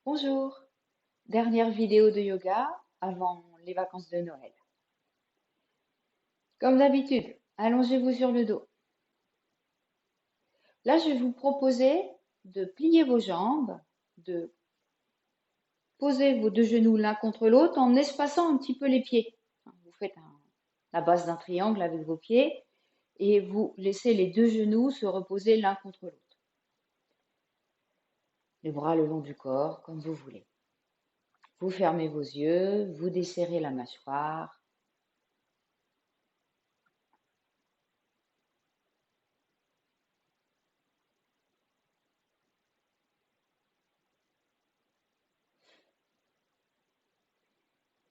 Bonjour, dernière vidéo de yoga avant les vacances de Noël. Comme d'habitude, allongez-vous sur le dos. Là, je vais vous proposer de plier vos jambes, de poser vos deux genoux l'un contre l'autre en espaçant un petit peu les pieds. Vous faites la base d'un triangle avec vos pieds et vous laissez les deux genoux se reposer l'un contre l'autre. Les bras le long du corps, comme vous voulez. Vous fermez vos yeux, vous desserrez la mâchoire.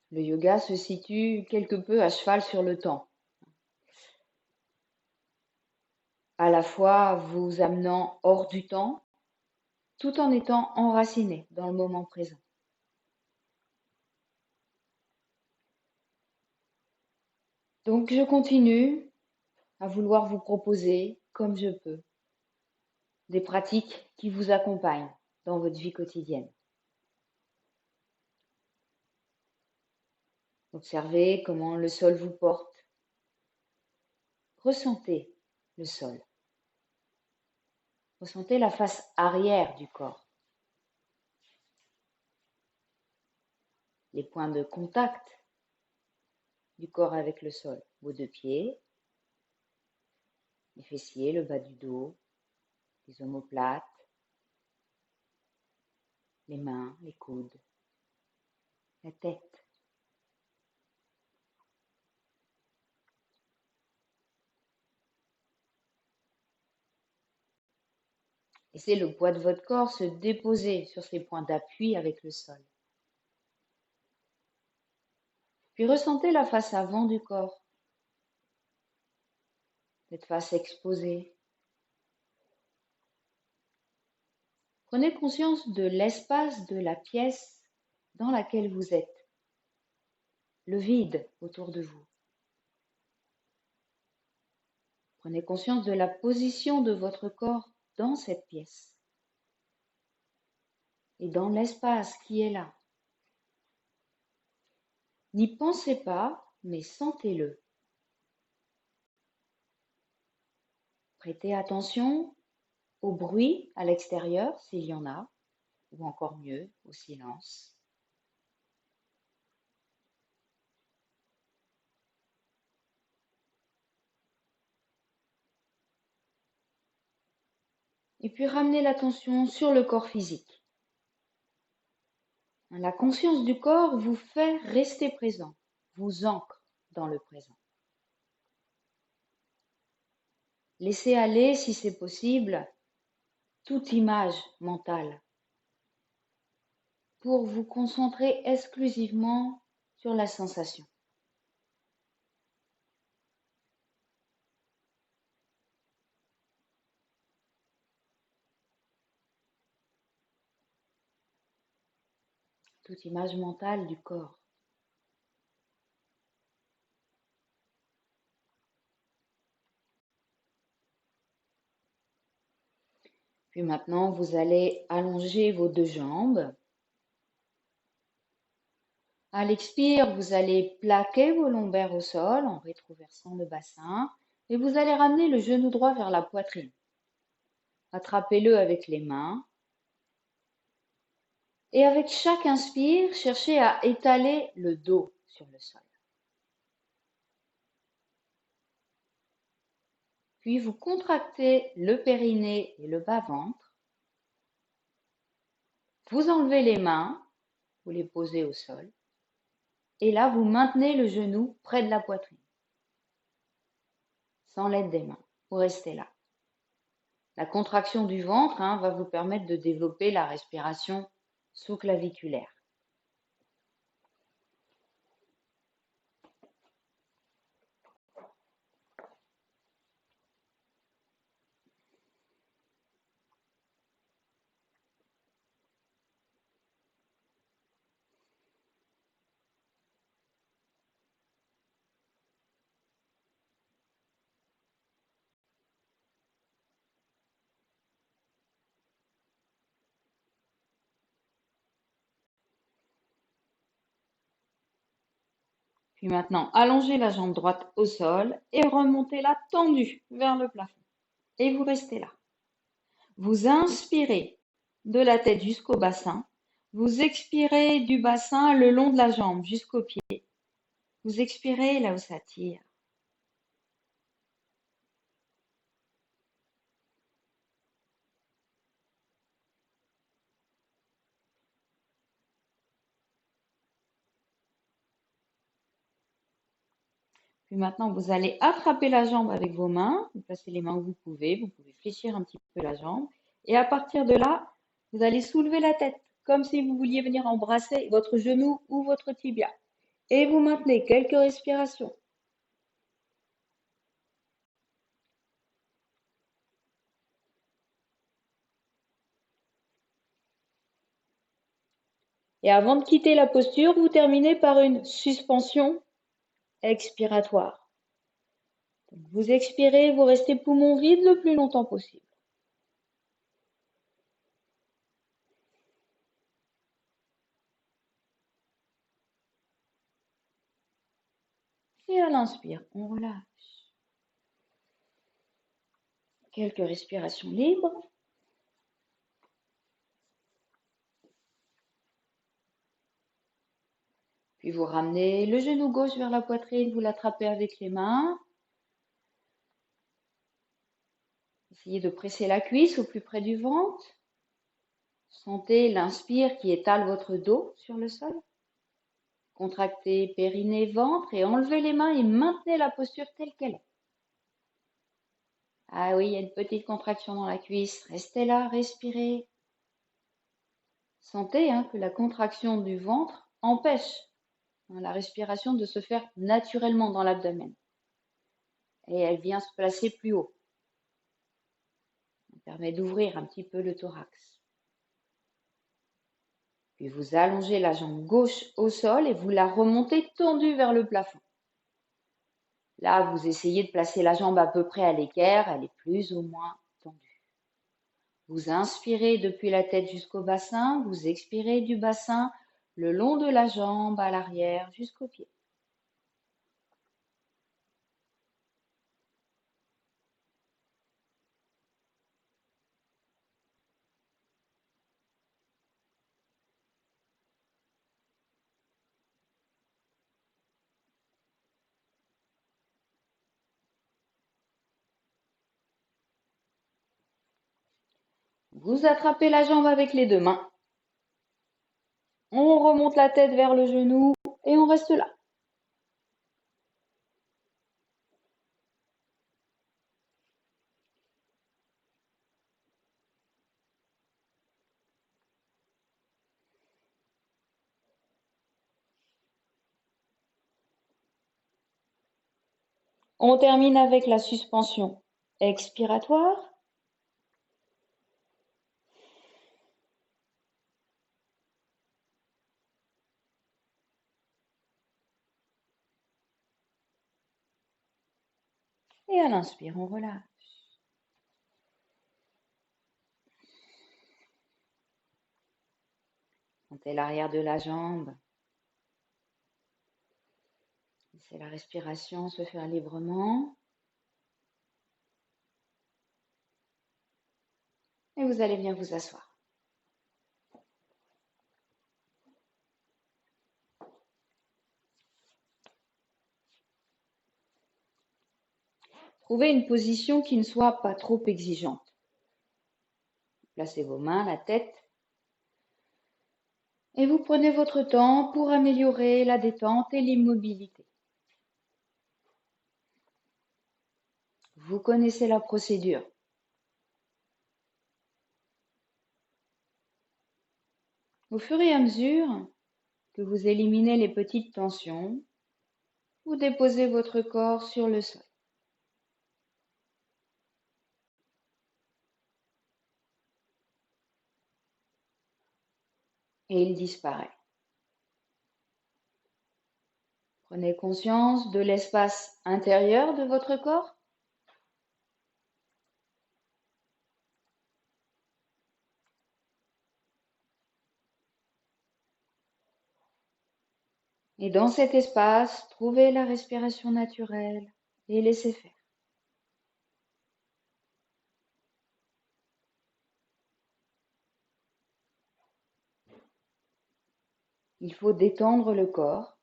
Le yoga se situe quelque peu à cheval sur le temps, à la fois vous amenant hors du temps, tout en étant enraciné dans le moment présent. Donc je continue à vouloir vous proposer, comme je peux, des pratiques qui vous accompagnent dans votre vie quotidienne. Observez comment le sol vous porte. Ressentez le sol. Ressentez la face arrière du corps. Les points de contact du corps avec le sol. Vos deux pieds, les fessiers, le bas du dos, les omoplates, les mains, les coudes, la tête. Laissez le poids de votre corps se déposer sur ces points d'appui avec le sol. Puis ressentez la face avant du corps, cette face exposée. Prenez conscience de l'espace de la pièce dans laquelle vous êtes, le vide autour de vous. Prenez conscience de la position de votre corps dans cette pièce et dans l'espace qui est là. N'y pensez pas, mais sentez-le. Prêtez attention au bruit à l'extérieur, s'il y en a, ou encore mieux, au silence. Et puis ramenez l'attention sur le corps physique. La conscience du corps vous fait rester présent, vous ancre dans le présent. Laissez aller, si c'est possible, toute image mentale pour vous concentrer exclusivement sur la sensation. Toute image mentale du corps. Puis maintenant, vous allez allonger vos deux jambes. À l'expire, vous allez plaquer vos lombaires au sol en rétroversant le bassin et vous allez ramener le genou droit vers la poitrine. Attrapez-le avec les mains. Et avec chaque inspire, cherchez à étaler le dos sur le sol. Puis vous contractez le périnée et le bas-ventre. Vous enlevez les mains, vous les posez au sol. Et là, vous maintenez le genou près de la poitrine, sans l'aide des mains. Vous restez là. La contraction du ventre va vous permettre de développer la respiration sous-claviculaire. Puis maintenant, allongez la jambe droite au sol et remontez-la tendue vers le plafond. Et vous restez là. Vous inspirez de la tête jusqu'au bassin. Vous expirez du bassin le long de la jambe jusqu'au pied. Vous expirez là où ça tire. Puis maintenant, vous allez attraper la jambe avec vos mains. Vous placez les mains où vous pouvez. Vous pouvez fléchir un petit peu la jambe. Et à partir de là, vous allez soulever la tête, comme si vous vouliez venir embrasser votre genou ou votre tibia. Et vous maintenez quelques respirations. Et avant de quitter la posture, vous terminez par une suspension expiratoire. Donc vous expirez, vous restez poumon vide le plus longtemps possible. Et à l'inspire, on relâche. Quelques respirations libres. Puis vous ramenez le genou gauche vers la poitrine, vous l'attrapez avec les mains. Essayez de presser la cuisse au plus près du ventre. Sentez l'inspire qui étale votre dos sur le sol. Contractez périnée, ventre et enlevez les mains et maintenez la posture telle qu'elle est. Ah oui, il y a une petite contraction dans la cuisse. Restez là, respirez. Sentez que la contraction du ventre empêche la respiration de se faire naturellement dans l'abdomen. Et elle vient se placer plus haut. Ça permet d'ouvrir un petit peu le thorax. Puis vous allongez la jambe gauche au sol et vous la remontez tendue vers le plafond. Là, vous essayez de placer la jambe à peu près à l'équerre, elle est plus ou moins tendue. Vous inspirez depuis la tête jusqu'au bassin, vous expirez du bassin le long de la jambe à l'arrière jusqu'au pied. Vous attrapez la jambe avec les deux mains. On remonte la tête vers le genou et on reste là. On termine avec la suspension expiratoire. Et à l'inspire, on relâche. Montez l'arrière de la jambe. Laissez la respiration se faire librement. Et vous allez bien vous asseoir. Trouvez une position qui ne soit pas trop exigeante. Placez vos mains, la tête. Et vous prenez votre temps pour améliorer la détente et l'immobilité. Vous connaissez la procédure. Au fur et à mesure que vous éliminez les petites tensions, vous déposez votre corps sur le sol. Et il disparaît. Prenez conscience de l'espace intérieur de votre corps. Et dans cet espace, trouvez la respiration naturelle et laissez faire. Il faut détendre le corps,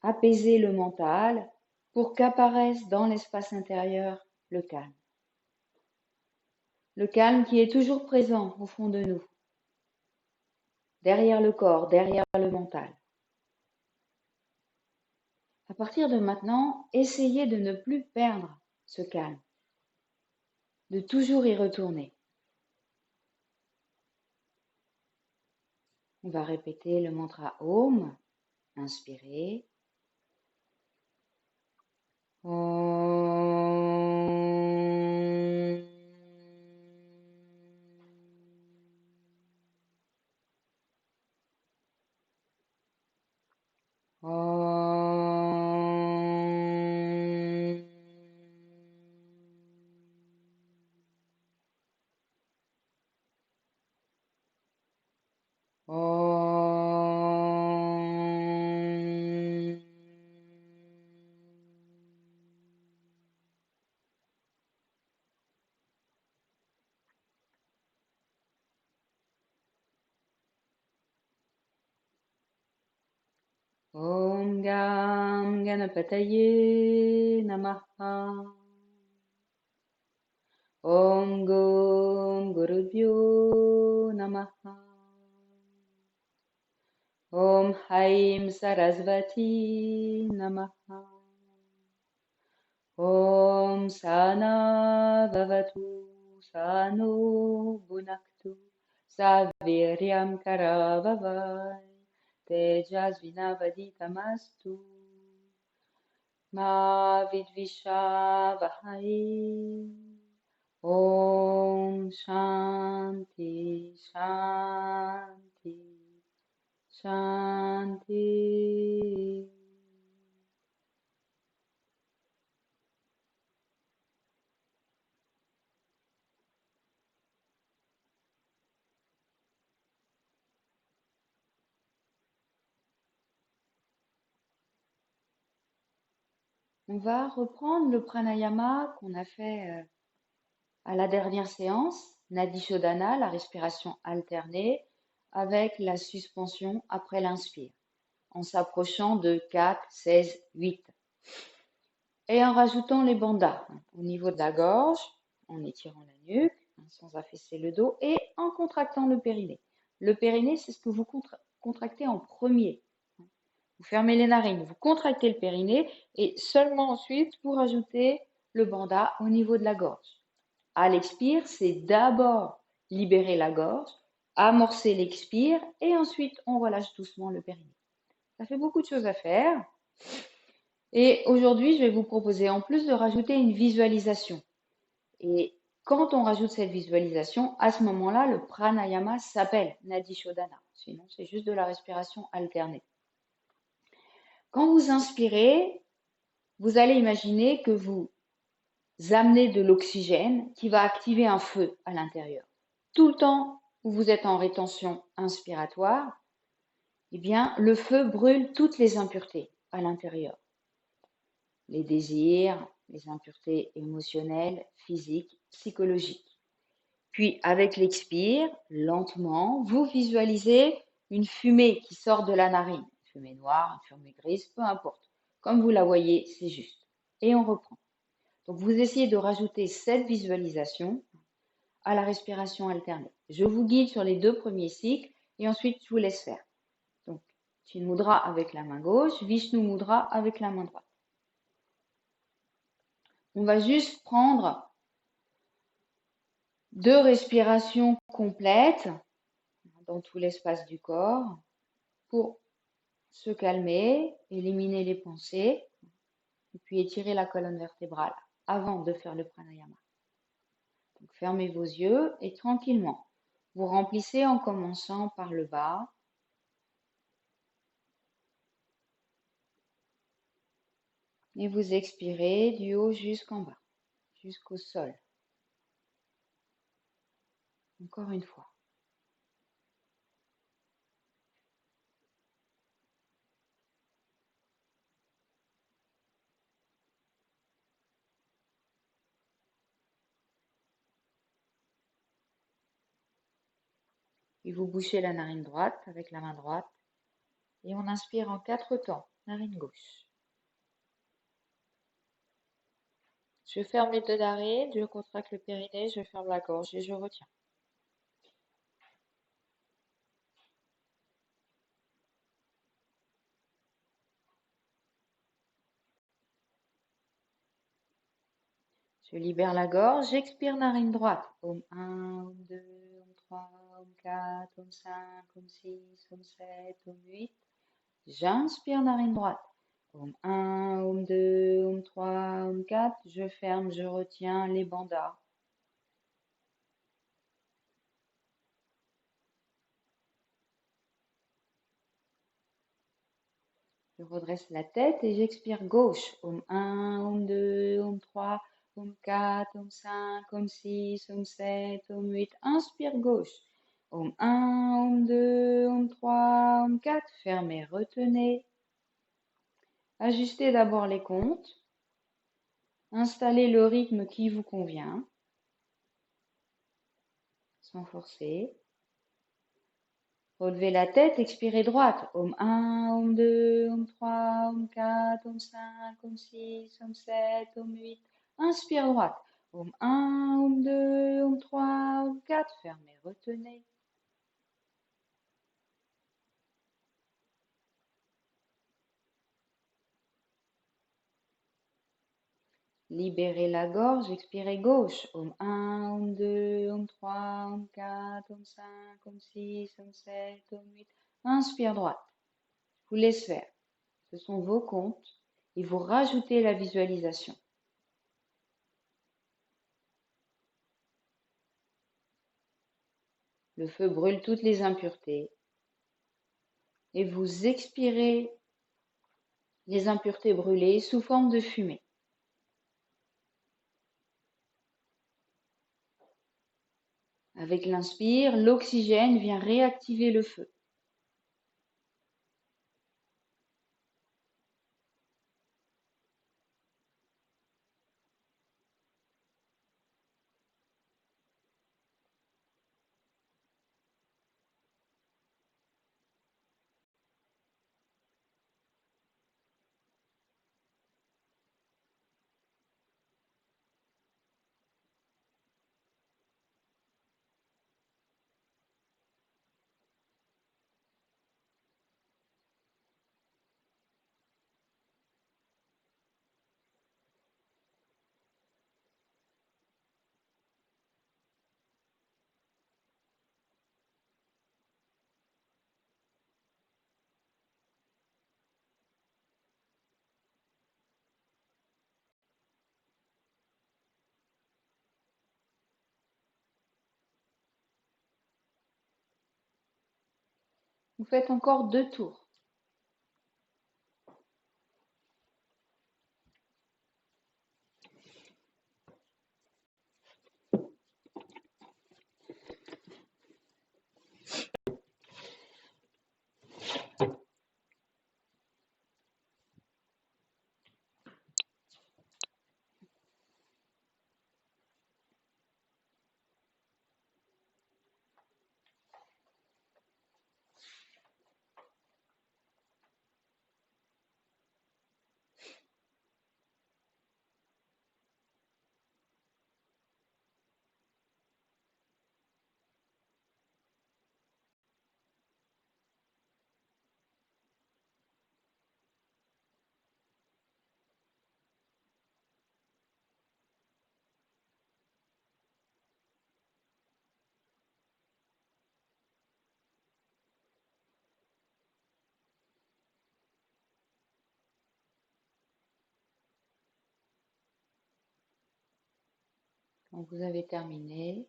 apaiser le mental pour qu'apparaisse dans l'espace intérieur le calme. Le calme qui est toujours présent au fond de nous, derrière le corps, derrière le mental. À partir de maintenant, essayez de ne plus perdre ce calme, de toujours y retourner. On va répéter le mantra Om. Inspirez. Om. Om. Om. Om Gam Ganapataye Namaha. Om Gom Gurubhyo Namaha. Om Haim Sarasvati Namaha. Om Sana Vavatu Sano Bhunaktu Saviryam Karavavai Tejasvinavaditamastu Ma Vidvishavahai. Om Shanti Shanti Shanti. On va reprendre le pranayama qu'on a fait à la dernière séance, Nadi Shodhana, la respiration alternée, avec la suspension après l'inspire, en s'approchant de 4, 16, 8. Et en rajoutant les bandhas au niveau de la gorge, en étirant la nuque, sans affaisser le dos, et en contractant le périnée. Le périnée, c'est ce que vous contractez en premier. Vous fermez les narines, vous contractez le périnée, et seulement ensuite, vous rajoutez le bandha au niveau de la gorge. À l'expire, c'est d'abord libérer la gorge, amorcer l'expire, et ensuite, on relâche doucement le périnée. Ça fait beaucoup de choses à faire. Et aujourd'hui, je vais vous proposer en plus de rajouter une visualisation. Et quand on rajoute cette visualisation, à ce moment-là, le pranayama s'appelle Nadi Shodhana. Sinon, c'est juste de la respiration alternée. Quand vous inspirez, vous allez imaginer que vous amenez de l'oxygène qui va activer un feu à l'intérieur. Tout le temps où vous êtes en rétention inspiratoire, eh bien, le feu brûle toutes les impuretés à l'intérieur. Les désirs, les impuretés émotionnelles, physiques, psychologiques. Puis, avec l'expire, lentement, vous visualisez une fumée qui sort de la narine. Une fumée noire, une fumée grise, peu importe. Comme vous la voyez, c'est juste. Et on reprend. Donc, vous essayez de rajouter cette visualisation à la respiration alternée. Je vous guide sur les 2 premiers cycles et ensuite, je vous laisse faire. Donc, Chin Mudra avec la main gauche, Vishnu Mudra avec la main droite. On va juste prendre 2 respirations complètes dans tout l'espace du corps pour se calmer, éliminer les pensées et puis étirer la colonne vertébrale avant de faire le pranayama. Donc, fermez vos yeux et tranquillement, vous remplissez en commençant par le bas. Et vous expirez du haut jusqu'en bas, jusqu'au sol. Encore une fois. Puis vous bouchez la narine droite avec la main droite. Et on inspire en 4 temps, narine gauche. Je ferme les deux narines, je contracte le périnée, je ferme la gorge et je retiens. Je libère la gorge, j'expire narine droite. Om 1, Om 2, Om 3, Om 4, Om 5, Om 6, Om 7, Om 8. J'inspire narine droite. Om 1, Om 2, Om 3, Om 4. Je ferme, je retiens les bandhas. Je redresse la tête et j'expire gauche. Om 1, Om 2, Om 3, Om 4, Om 5, Om 6, Om 7, Om 8. Inspire gauche. Om 1, Om 2, Om 3, Om 4. Fermez, retenez. Ajustez d'abord les comptes. Installez le rythme qui vous convient, sans forcer. Relevez la tête, expirez droite. Om 1, Om 2, Om 3, Om 4, Om 5, Om 6, Om 7, Om 8. Inspire droite. Om 1, Om 2, Om 3, Om 4. Fermez, retenez. Libérez la gorge, expirez gauche. Om 1, Om 2, Om 3, Om 4, Om 5, Om 6, Om 7, Om 8. Inspire droite. Je vous laisse faire. Ce sont vos comptes et vous rajoutez la visualisation. Le feu brûle toutes les impuretés et vous expirez les impuretés brûlées sous forme de fumée. Avec l'inspire, l'oxygène vient réactiver le feu. Vous faites encore 2 tours. Quand vous avez terminé,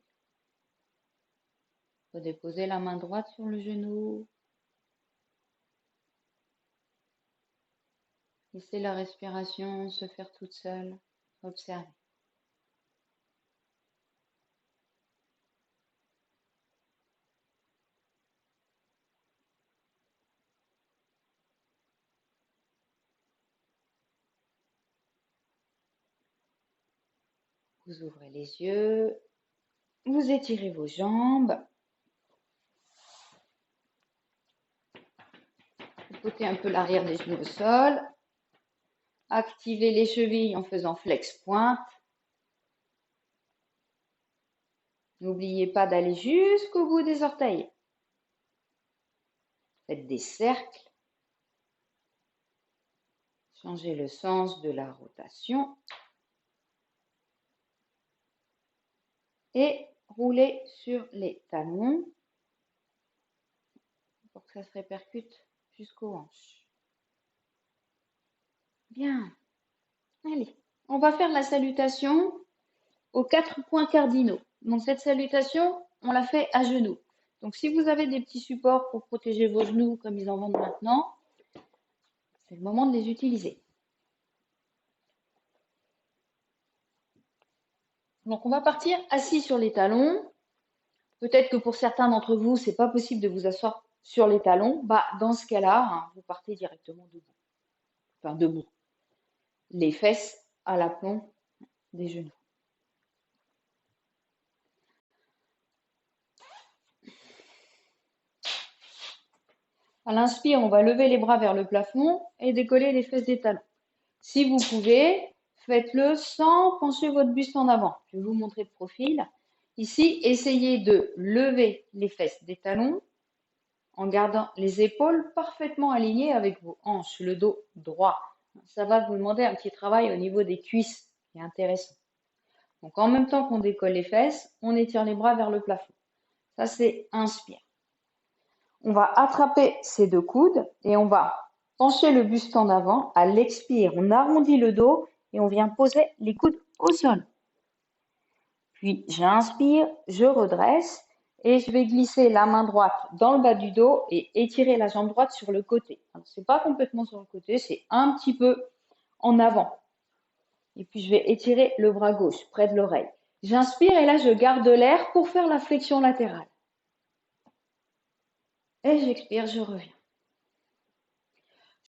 redéposez la main droite sur le genou. Laissez la respiration se faire toute seule. Observez. Vous ouvrez les yeux. Vous étirez vos jambes. Tripoter un peu l'arrière des genoux au sol. Activez les chevilles en faisant flex pointe. N'oubliez pas d'aller jusqu'au bout des orteils. Faites des cercles. Changez le sens de la rotation. Et roulez sur les talons pour que ça se répercute jusqu'aux hanches. Bien. Allez, on va faire la salutation aux 4 points cardinaux. Donc cette salutation, on la fait à genoux. Donc si vous avez des petits supports pour protéger vos genoux comme ils en vendent maintenant, c'est le moment de les utiliser. Donc on va partir assis sur les talons. Peut-être que pour certains d'entre vous, c'est pas possible de vous asseoir sur les talons. Dans ce cas-là, vous partez directement debout. Enfin debout. Les fesses à l'aplomb des genoux. À l'inspire, on va lever les bras vers le plafond et décoller les fesses des talons. Si vous pouvez, faites-le sans pencher votre buste en avant. Je vais vous montrer de profil. Ici, essayez de lever les fesses des talons en gardant les épaules parfaitement alignées avec vos hanches, le dos droit. Ça va vous demander un petit travail au niveau des cuisses, qui est intéressant. Donc en même temps qu'on décolle les fesses, on étire les bras vers le plafond. Ça, c'est inspire. On va attraper ces deux coudes et on va pencher le buste en avant. À l'expire, on arrondit le dos et on vient poser les coudes au sol. Puis j'inspire, je redresse et je vais glisser la main droite dans le bas du dos et étirer la jambe droite sur le côté. Ce n'est pas complètement sur le côté, c'est un petit peu en avant. Et puis je vais étirer le bras gauche près de l'oreille. J'inspire et là je garde l'air pour faire la flexion latérale. Et j'expire, je reviens.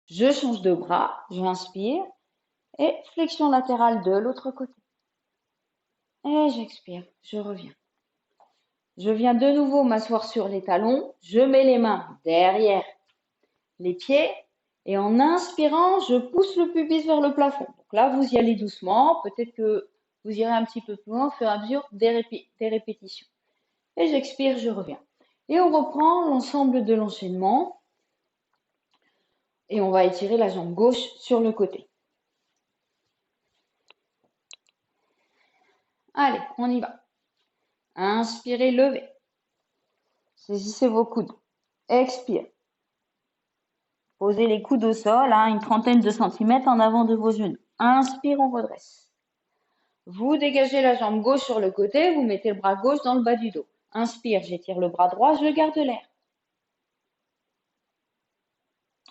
Je change de bras, j'inspire et flexion latérale de l'autre côté. Et j'expire, je reviens. Je viens de nouveau m'asseoir sur les talons, je mets les mains derrière les pieds et en inspirant, je pousse le pubis vers le plafond. Donc là, vous y allez doucement, peut-être que vous irez un petit peu plus loin au fur et à mesure des répétitions. Et j'expire, je reviens. Et on reprend l'ensemble de l'enchaînement et on va étirer la jambe gauche sur le côté. Allez, on y va. Inspirez, levez. Saisissez vos coudes. Expire. Posez les coudes au sol, une trentaine de centimètres en avant de vos genoux. Inspire, on redresse. Vous dégagez la jambe gauche sur le côté, vous mettez le bras gauche dans le bas du dos. Inspire, j'étire le bras droit, je garde l'air.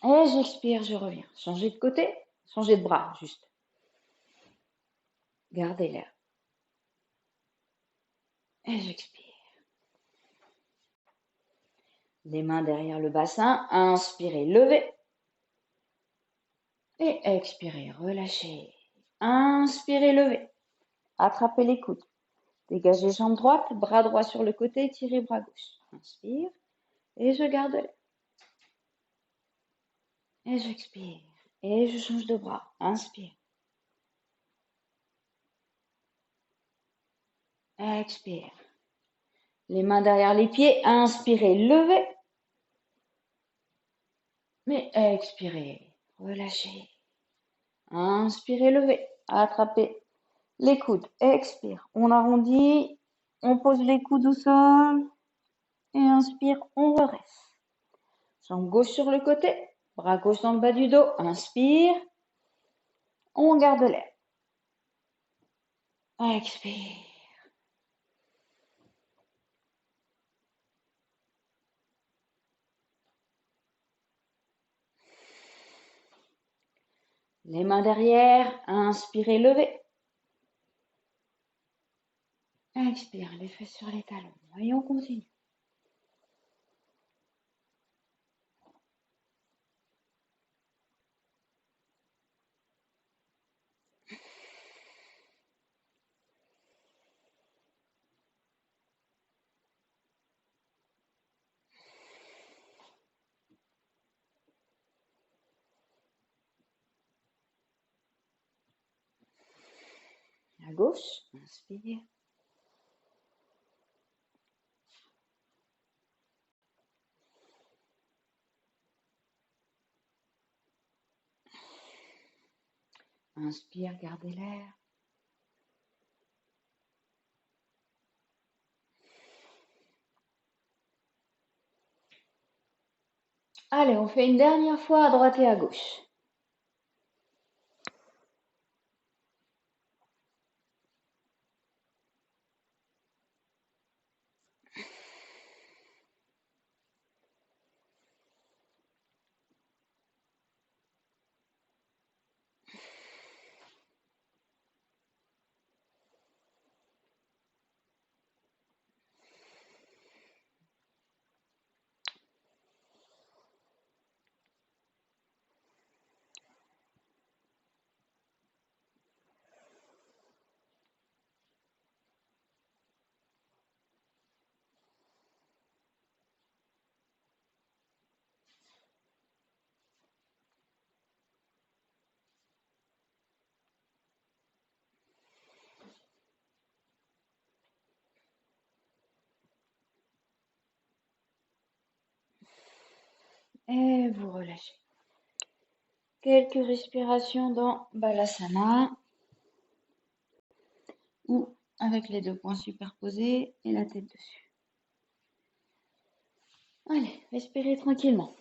Et j'expire, je reviens. Changez de côté, changez de bras, juste. Gardez l'air. Et j'expire. Les mains derrière le bassin, inspirez, levez. Et expirez, relâchez. Inspirez, levez. Attrapez les coudes. Dégagez jambe droite, bras droit sur le côté, tirez bras gauche. Inspire et je garde l'air. Et j'expire et je change de bras. Inspire. Expire. Les mains derrière les pieds, inspirez, levez. Mais expirez, relâchez. Inspirez, levez. Attrapez les coudes. Expire. On arrondit. On pose les coudes au sol. Et inspire, on redresse. Jambe gauche sur le côté. Bras gauche dans le bas du dos. Inspire. On garde l'air. Expire. Les mains derrière. Inspirez, levez. Expire, les fesses sur les talons. Et on continue. gauche. Inspire. Inspire, gardez l'air. Allez, on fait une dernière fois à droite et à gauche. Et vous relâchez. Quelques respirations dans Balasana ou avec les deux poings superposés et la tête dessus. Allez, respirez tranquillement.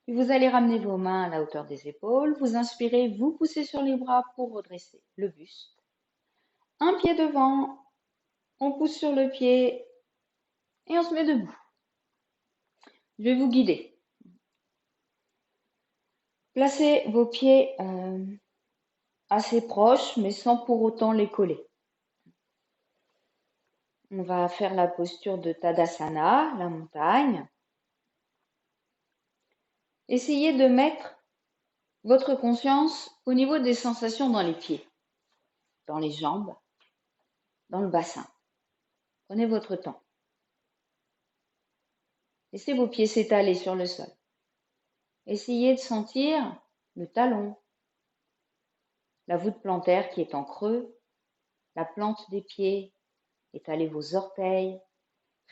Et vous allez ramener vos mains à la hauteur des épaules. Vous inspirez, vous poussez sur les bras pour redresser le buste. Un pied devant, on pousse sur le pied et on se met debout. Je vais vous guider. Placez vos pieds assez proches, mais sans pour autant les coller. On va faire la posture de Tadasana, la montagne. Essayez de mettre votre conscience au niveau des sensations dans les pieds, dans les jambes, dans le bassin. Prenez votre temps. Laissez vos pieds s'étaler sur le sol. Essayez de sentir le talon, la voûte plantaire qui est en creux, la plante des pieds, étalez vos orteils,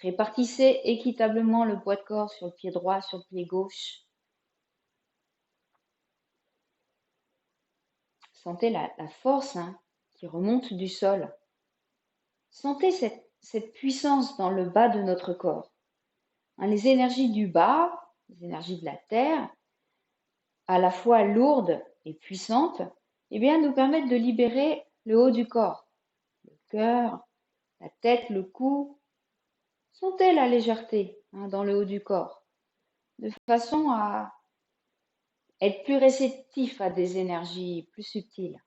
répartissez équitablement le poids de corps sur le pied droit, sur le pied gauche. Sentez la force qui remonte du sol. Sentez cette puissance dans le bas de notre corps. Les énergies du bas, les énergies de la terre, à la fois lourdes et puissantes, nous permettent de libérer le haut du corps, le cœur, la tête, le cou. Sentez la légèreté dans le haut du corps, de façon à être plus réceptif à des énergies plus subtiles.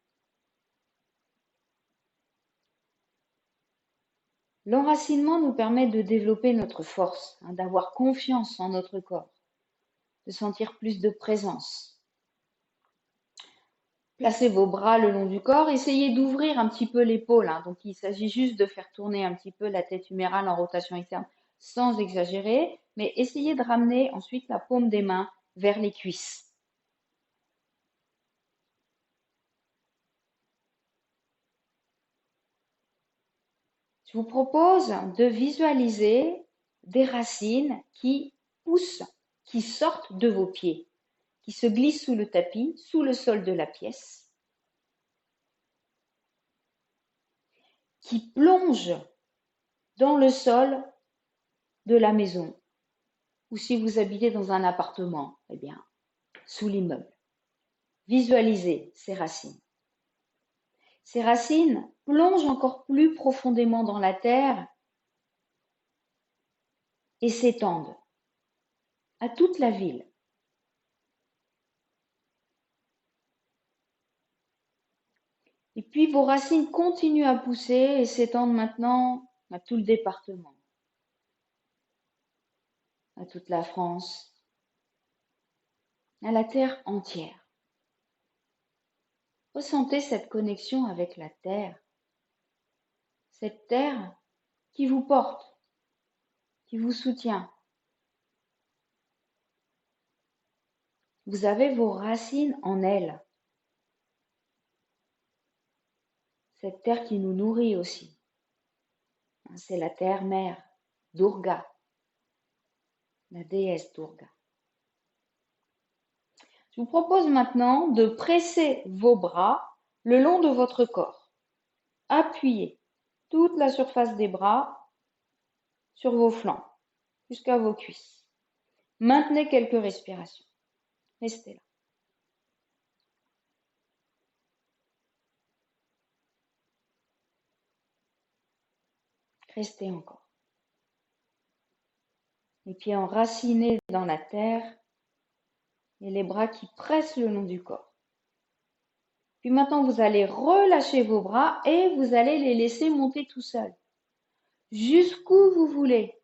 L'enracinement nous permet de développer notre force, d'avoir confiance en notre corps, de sentir plus de présence. Placez vos bras le long du corps, essayez d'ouvrir un petit peu l'épaule. Donc il s'agit juste de faire tourner un petit peu la tête humérale en rotation externe sans exagérer, mais essayez de ramener ensuite la paume des mains vers les cuisses. Je vous propose de visualiser des racines qui poussent, qui sortent de vos pieds, qui se glissent sous le tapis, sous le sol de la pièce, qui plongent dans le sol de la maison, ou si vous habitez dans un appartement, sous l'immeuble. Visualisez ces racines. Ces racines plongent encore plus profondément dans la terre et s'étendent à toute la ville. Et puis vos racines continuent à pousser et s'étendent maintenant à tout le département. à toute la France, à la terre entière. Ressentez cette connexion avec la terre, cette terre qui vous porte, qui vous soutient. Vous avez vos racines en elle. Cette terre qui nous nourrit aussi. C'est la terre-mère, Durga, la déesse Durga. Je vous propose maintenant de presser vos bras le long de votre corps. Appuyez toute la surface des bras sur vos flancs, jusqu'à vos cuisses. Maintenez quelques respirations. Restez là. Restez encore. Les pieds enracinés dans la terre et les bras qui pressent le long du corps. Puis maintenant, vous allez relâcher vos bras et vous allez les laisser monter tout seuls. Jusqu'où vous voulez.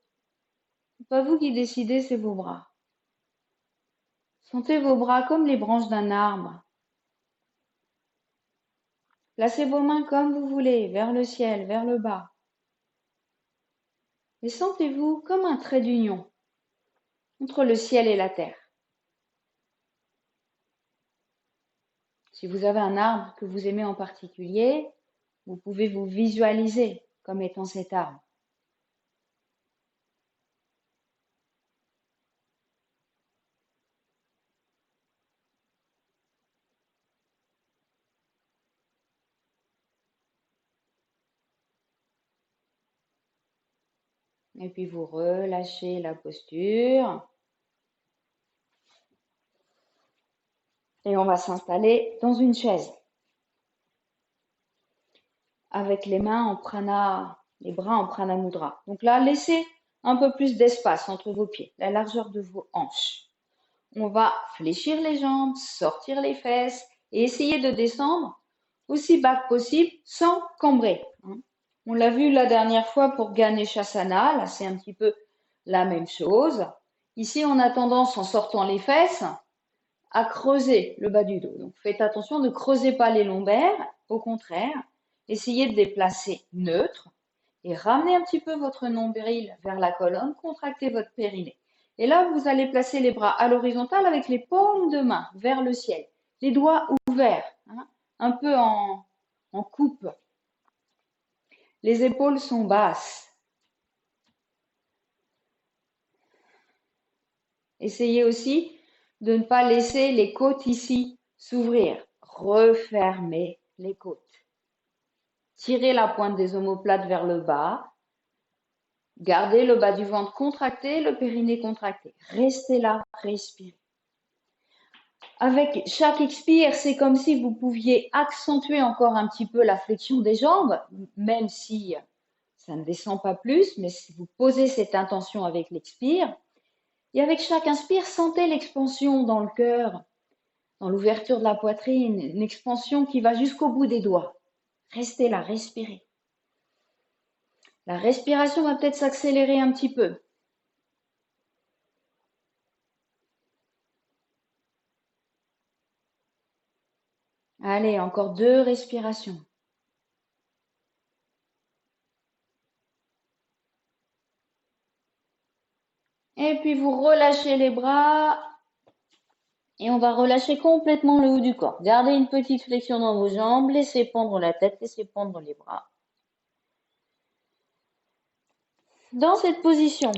C'est pas vous qui décidez, c'est vos bras. Sentez vos bras comme les branches d'un arbre. Placez vos mains comme vous voulez, vers le ciel, vers le bas. Et sentez-vous comme un trait d'union entre le ciel et la terre. Si vous avez un arbre que vous aimez en particulier, vous pouvez vous visualiser comme étant cet arbre. Et puis vous relâchez la posture. Et on va s'installer dans une chaise. Avec les mains en prana, les bras en prana mudra. Donc là, laissez un peu plus d'espace entre vos pieds, la largeur de vos hanches. On va fléchir les jambes, sortir les fesses et essayer de descendre aussi bas que possible sans cambrer. On l'a vu la dernière fois pour Ganeshasana, là c'est un petit peu la même chose. Ici, on a tendance, en sortant les fesses, à creuser le bas du dos. Donc faites attention, ne creusez pas les lombaires, au contraire, essayez de déplacer neutre et ramenez un petit peu votre nombril vers la colonne, contractez votre périnée. Et là, vous allez placer les bras à l'horizontale avec les paumes de main vers le ciel, les doigts ouverts, un peu en coupe. Les épaules sont basses. Essayez aussi de ne pas laisser les côtes ici s'ouvrir. Refermez les côtes. Tirez la pointe des omoplates vers le bas. Gardez le bas du ventre contracté, le périnée contracté. Restez là, respirez. Avec chaque expire, c'est comme si vous pouviez accentuer encore un petit peu la flexion des jambes, même si ça ne descend pas plus, mais si vous posez cette intention avec l'expire. Et avec chaque inspire, sentez l'expansion dans le cœur, dans l'ouverture de la poitrine, une expansion qui va jusqu'au bout des doigts. Restez là, respirez. La respiration va peut-être s'accélérer un petit peu. Allez, encore 2 respirations. Et puis vous relâchez les bras et on va relâcher complètement le haut du corps. Gardez une petite flexion dans vos jambes, laissez pendre la tête, laissez pendre les bras. Dans cette position,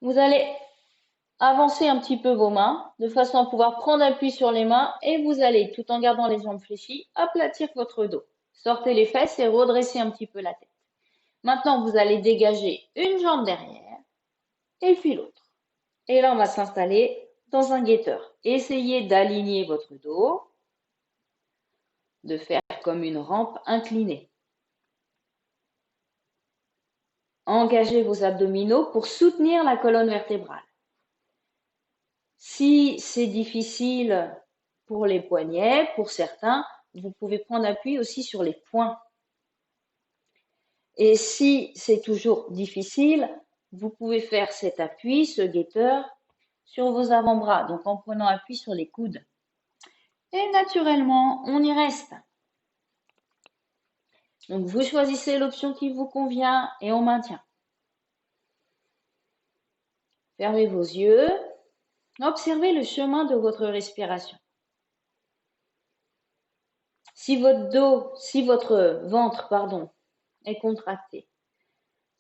vous allez avancer un petit peu vos mains de façon à pouvoir prendre appui sur les mains et vous allez, tout en gardant les jambes fléchies, aplatir votre dos. Sortez les fesses et redressez un petit peu la tête. Maintenant, vous allez dégager une jambe derrière et puis l'autre. Et là, on va s'installer dans un guetteur. Essayez d'aligner votre dos, de faire comme une rampe inclinée. Engagez vos abdominaux pour soutenir la colonne vertébrale. Si c'est difficile pour les poignets, pour certains, vous pouvez prendre appui aussi sur les poings. Et si c'est toujours difficile, vous pouvez faire cet appui, ce guetteur, sur vos avant-bras, donc en prenant appui sur les coudes. Et naturellement, on y reste. Donc vous choisissez l'option qui vous convient et on maintient. Fermez vos yeux. Observez le chemin de votre respiration. Si votre ventre, est contracté,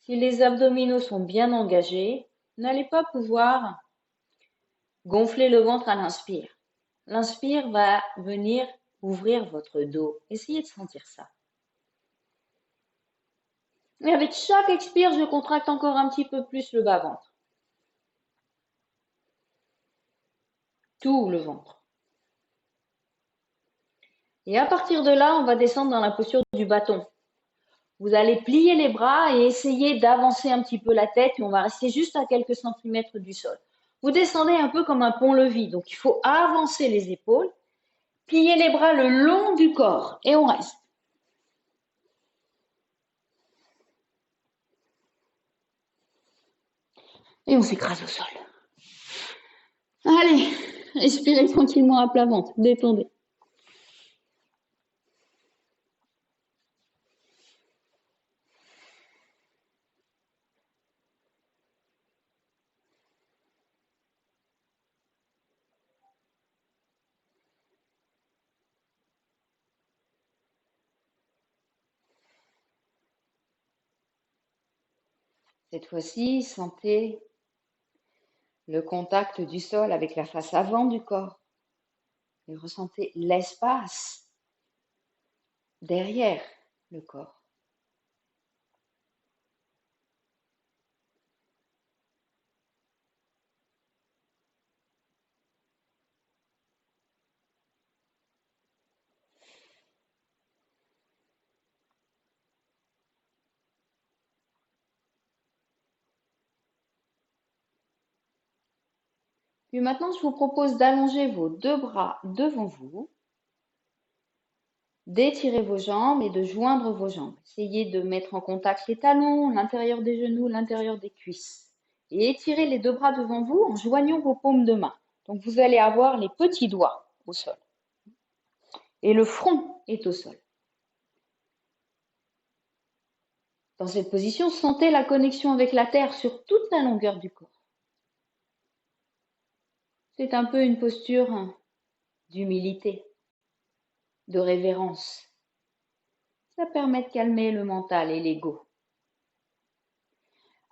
si les abdominaux sont bien engagés, vous n'allez pas pouvoir gonfler le ventre à l'inspire. L'inspire va venir ouvrir votre dos. Essayez de sentir ça. Et avec chaque expire, je contracte encore un petit peu plus le bas-ventre. Tout le ventre. Et à partir de là, on va descendre dans la posture du bâton. Vous allez plier les bras et essayer d'avancer un petit peu la tête et on va rester juste à quelques centimètres du sol. Vous descendez un peu comme un pont-levis, donc il faut avancer les épaules, plier les bras le long du corps et on reste. Et on s'écrase au sol. Allez, respirez tranquillement à plat ventre, détendez. Cette fois-ci, sentez le contact du sol avec la face avant du corps. Et ressentez l'espace derrière le corps. Puis maintenant, je vous propose d'allonger vos deux bras devant vous, d'étirer vos jambes et de joindre vos jambes. Essayez de mettre en contact les talons, l'intérieur des genoux, l'intérieur des cuisses. Et étirez les deux bras devant vous en joignant vos paumes de main. Donc vous allez avoir les petits doigts au sol. Et le front est au sol. Dans cette position, sentez la connexion avec la terre sur toute la longueur du corps. C'est un peu une posture d'humilité, de révérence. Ça permet de calmer le mental et l'ego.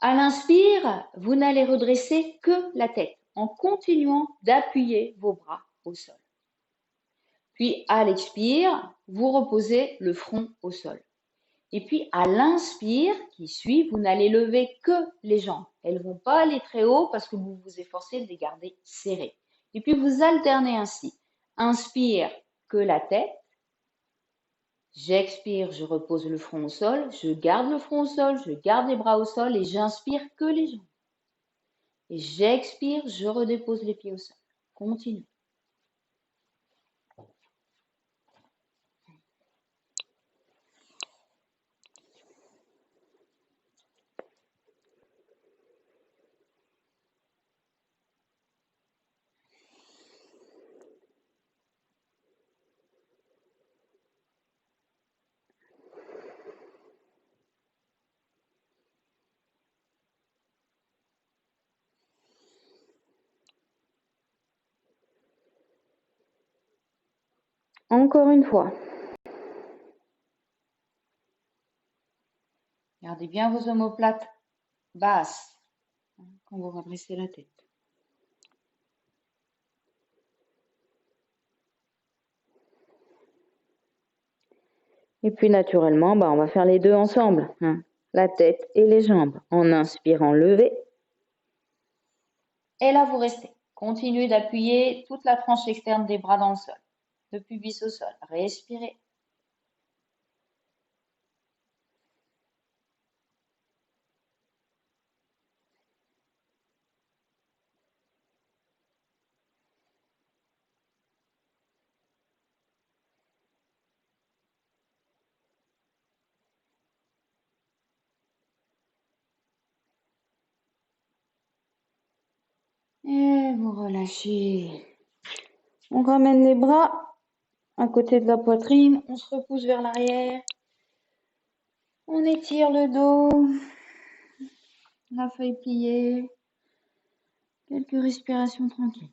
À l'inspire, vous n'allez redresser que la tête en continuant d'appuyer vos bras au sol. Puis à l'expire, vous reposez le front au sol. Et puis à l'inspire qui suit, vous n'allez lever que les jambes. Elles ne vont pas aller très haut parce que vous vous efforcez de les garder serrées. Et puis vous alternez ainsi. Inspire que la tête. J'expire, je repose le front au sol. Je garde le front au sol, je garde les bras au sol et j'inspire que les jambes. Et j'expire, je redépose les pieds au sol. Continue. Encore une fois. Gardez bien vos omoplates basses quand vous redressez la tête. Et puis naturellement, on va faire les deux ensemble. La tête et les jambes. En inspirant, levez. Et là, vous restez. Continuez d'appuyer toute la tranche externe des bras dans le sol. Le pubis au sol. Respirez. Et vous relâchez. On ramène les bras à côté de la poitrine. On se repousse vers l'arrière. On étire le dos. La feuille pliée. Quelques respirations tranquilles.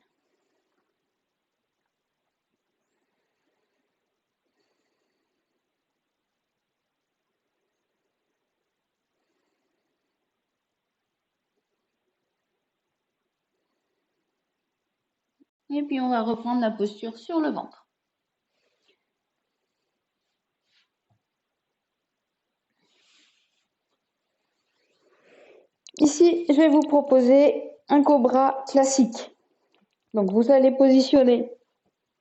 Et puis on va reprendre la posture sur le ventre. Ici, je vais vous proposer un cobra classique. Donc vous allez positionner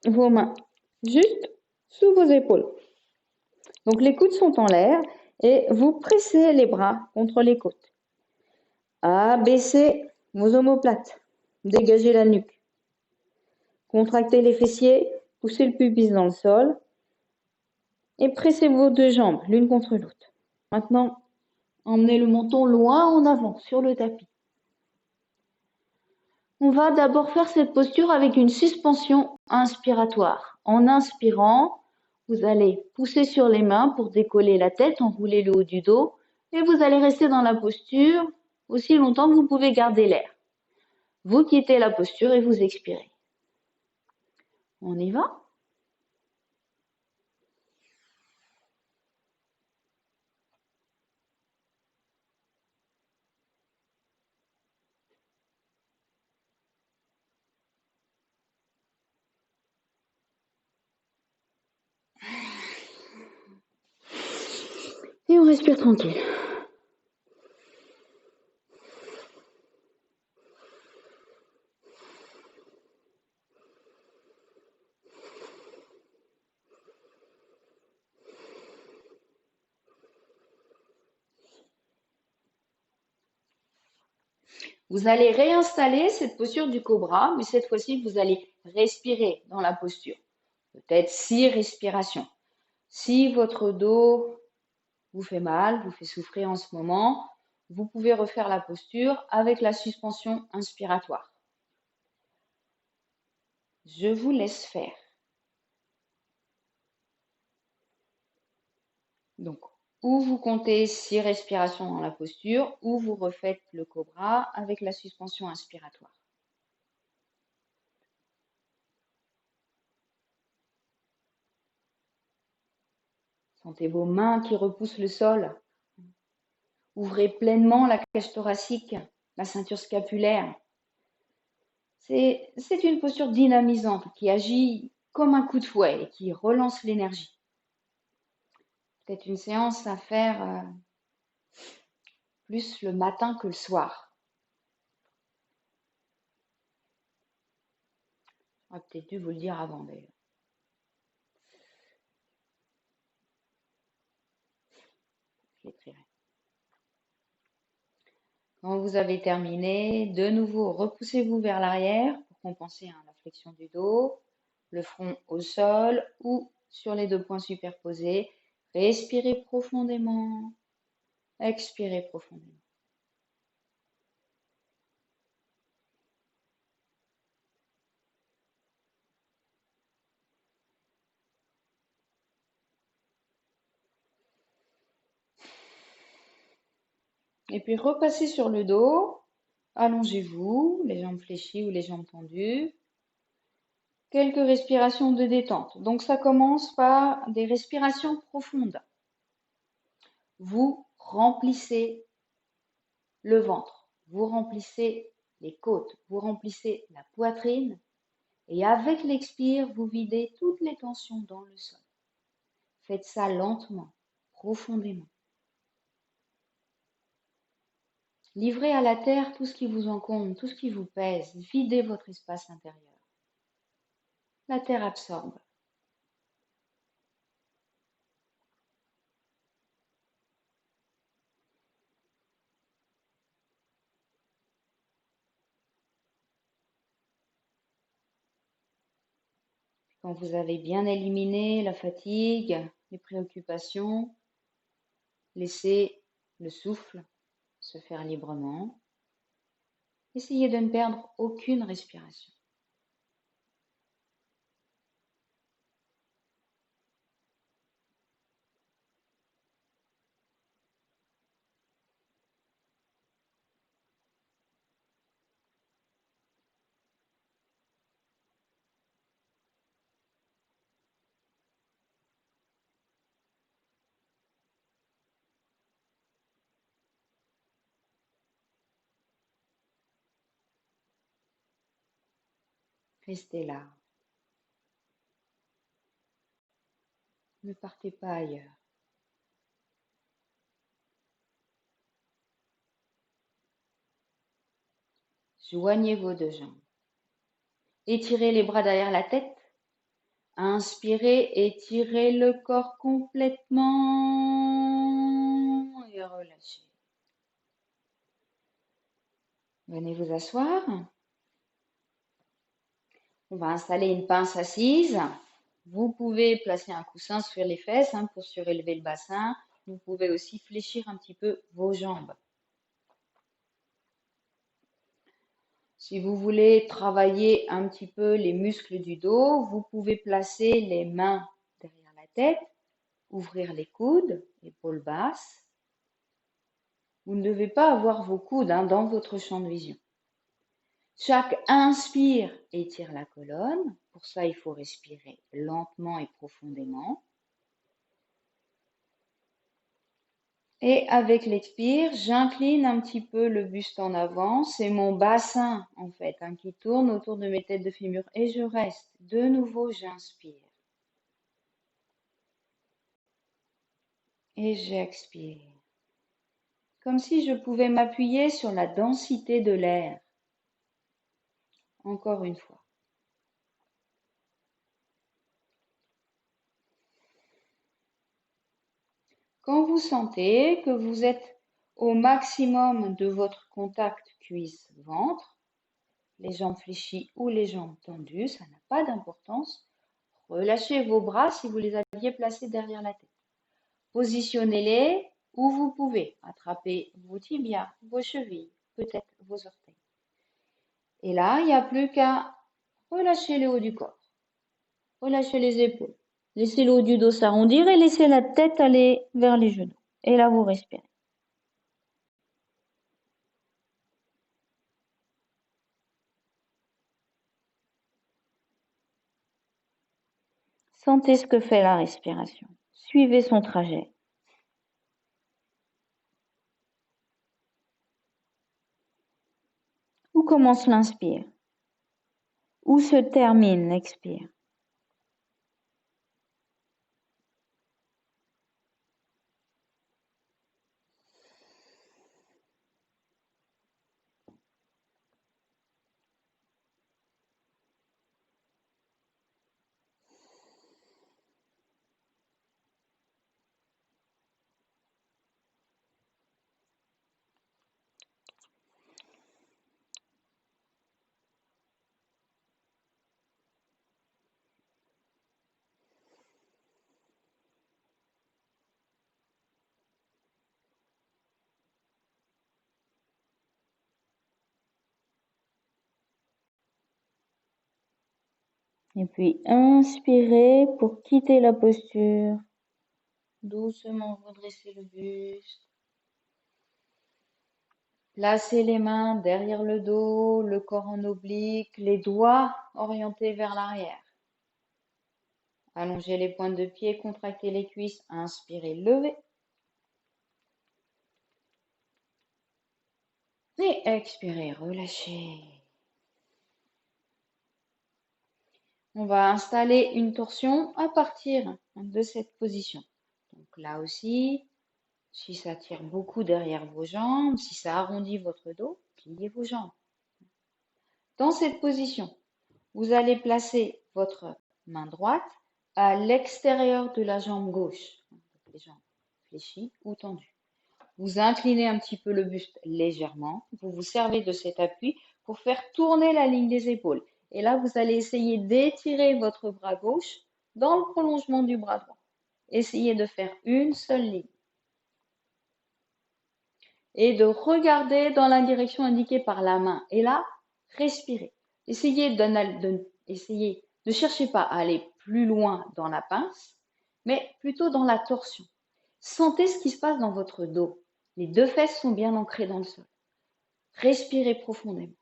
vos mains juste sous vos épaules. Donc les coudes sont en l'air et vous pressez les bras contre les côtes. Abaissez vos omoplates, dégagez la nuque. Contractez les fessiers, poussez le pubis dans le sol et pressez vos deux jambes l'une contre l'autre. Maintenant, emmenez le menton loin en avant sur le tapis. On va d'abord faire cette posture avec une suspension inspiratoire. En inspirant, vous allez pousser sur les mains pour décoller la tête, enrouler le haut du dos et vous allez rester dans la posture aussi longtemps que vous pouvez garder l'air. Vous quittez la posture et vous expirez. On y va ? Et on respire tranquille. Vous allez réinstaller cette posture du cobra, mais cette fois-ci, vous allez respirer dans la posture. Peut-être 6 respirations. Si votre dos vous fait mal, vous fait souffrir en ce moment, vous pouvez refaire la posture avec la suspension inspiratoire. Je vous laisse faire. Donc, ou vous comptez 6 respirations dans la posture, ou vous refaites le cobra avec la suspension inspiratoire. Sentez vos mains qui repoussent le sol. Ouvrez pleinement la cage thoracique, la ceinture scapulaire. C'est une posture dynamisante qui agit comme un coup de fouet et qui relance l'énergie. Peut-être une séance à faire plus le matin que le soir. J'aurais peut-être dû vous le dire avant d'ailleurs. Je l'écrirai. Quand vous avez terminé, de nouveau, repoussez-vous vers l'arrière pour compenser la flexion du dos, le front au sol ou sur les deux poings superposés. Respirez profondément, expirez profondément. Et puis repassez sur le dos, allongez-vous, les jambes fléchies ou les jambes tendues. Quelques respirations de détente. Donc ça commence par des respirations profondes. Vous remplissez le ventre, vous remplissez les côtes, vous remplissez la poitrine et avec l'expire, vous videz toutes les tensions dans le sol. Faites ça lentement, profondément. Livrez à la terre tout ce qui vous encombre, tout ce qui vous pèse. Videz votre espace intérieur. La terre absorbe. Quand vous avez bien éliminé la fatigue, les préoccupations, laissez le souffle se faire librement Essayez de ne perdre aucune respiration. Restez là. Ne partez pas ailleurs. Joignez vos deux jambes. Étirez les bras derrière la tête. Inspirez, étirez le corps complètement et relâchez. Venez vous asseoir. On va installer une pince assise. Vous pouvez placer un coussin sur les fesses pour surélever le bassin. Vous pouvez aussi fléchir un petit peu vos jambes. Si vous voulez travailler un petit peu les muscles du dos, vous pouvez placer les mains derrière la tête, ouvrir les coudes, épaules basses. Vous ne devez pas avoir vos coudes dans votre champ de vision. Chaque inspire étire la colonne. Pour ça, il faut respirer lentement et profondément. Et avec l'expire, j'incline un petit peu le buste en avant. C'est mon bassin, en fait, qui tourne autour de mes têtes de fémur. Et je reste. De nouveau, j'inspire. Et j'expire. Comme si je pouvais m'appuyer sur la densité de l'air. Encore une fois. Quand vous sentez que vous êtes au maximum de votre contact cuisse-ventre, les jambes fléchies ou les jambes tendues, ça n'a pas d'importance. Relâchez vos bras si vous les aviez placés derrière la tête. Positionnez-les où vous pouvez. Attrapez vos tibias, vos chevilles, peut-être vos orteils. Et là, il n'y a plus qu'à relâcher le haut du corps. Relâchez les épaules. Laissez le haut du dos s'arrondir et laissez la tête aller vers les genoux. Et là, vous respirez. Sentez ce que fait la respiration. Suivez son trajet. Où commence l'inspire? Où se termine l'expire? Et puis inspirez pour quitter la posture. Doucement redressez le buste. Placez les mains derrière le dos, le corps en oblique, les doigts orientés vers l'arrière. Allongez les pointes de pied, contractez les cuisses, inspirez, levez. Et expirez, relâchez. On va installer une torsion à partir de cette position. Donc là aussi, si ça tire beaucoup derrière vos jambes, si ça arrondit votre dos, pliez vos jambes. Dans cette position, vous allez placer votre main droite à l'extérieur de la jambe gauche, les jambes fléchies ou tendues. Vous inclinez un petit peu le buste légèrement. Vous vous servez de cet appui pour faire tourner la ligne des épaules. Et là, vous allez essayer d'étirer votre bras gauche dans le prolongement du bras droit. Essayez de faire une seule ligne. et de regarder dans la direction indiquée par la main. Et là, respirez. Ne cherchez pas à aller plus loin dans la pince, mais plutôt dans la torsion. Sentez ce qui se passe dans votre dos. Les deux fesses sont bien ancrées dans le sol. Respirez profondément.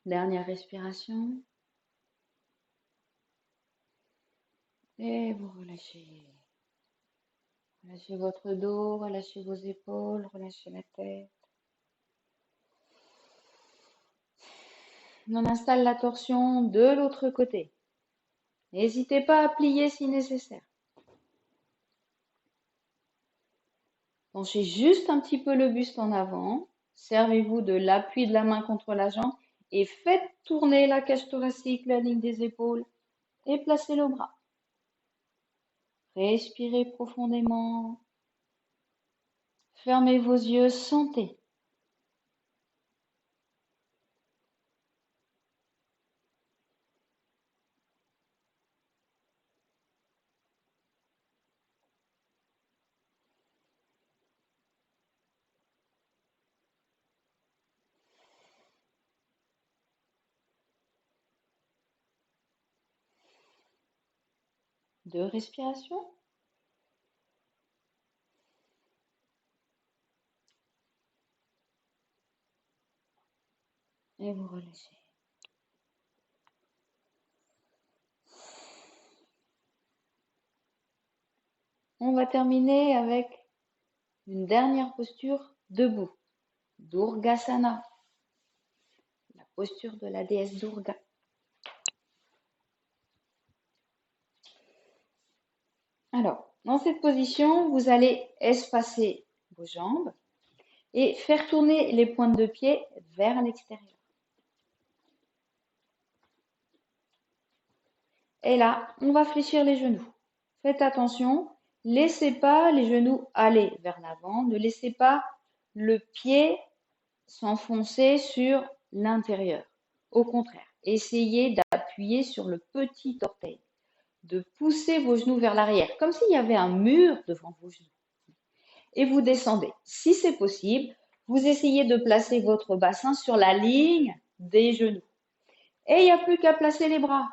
Dernière respiration. Et vous relâchez. Relâchez votre dos, relâchez vos épaules, relâchez la tête. On installe la torsion de l'autre côté. N'hésitez pas à plier si nécessaire. Penchez juste un petit peu le buste en avant. Servez-vous de l'appui de la main contre la jambe et faites tourner la cage thoracique, la ligne des épaules et placez le bras. Respirez profondément. Fermez vos yeux, sentez. Deux respirations. Et vous relâchez. On va terminer avec une dernière posture debout. Durgasana, la posture de la déesse Durga. Alors, dans cette position, vous allez espacer vos jambes et faire tourner les pointes de pied vers l'extérieur. Et là, on va fléchir les genoux. Faites attention, laissez pas les genoux aller vers l'avant, ne laissez pas le pied s'enfoncer sur l'intérieur. Au contraire, essayez d'appuyer sur le petit orteil, de pousser vos genoux vers l'arrière, comme s'il y avait un mur devant vos genoux. Et vous descendez. Si c'est possible, vous essayez de placer votre bassin sur la ligne des genoux. Et il n'y a plus qu'à placer les bras.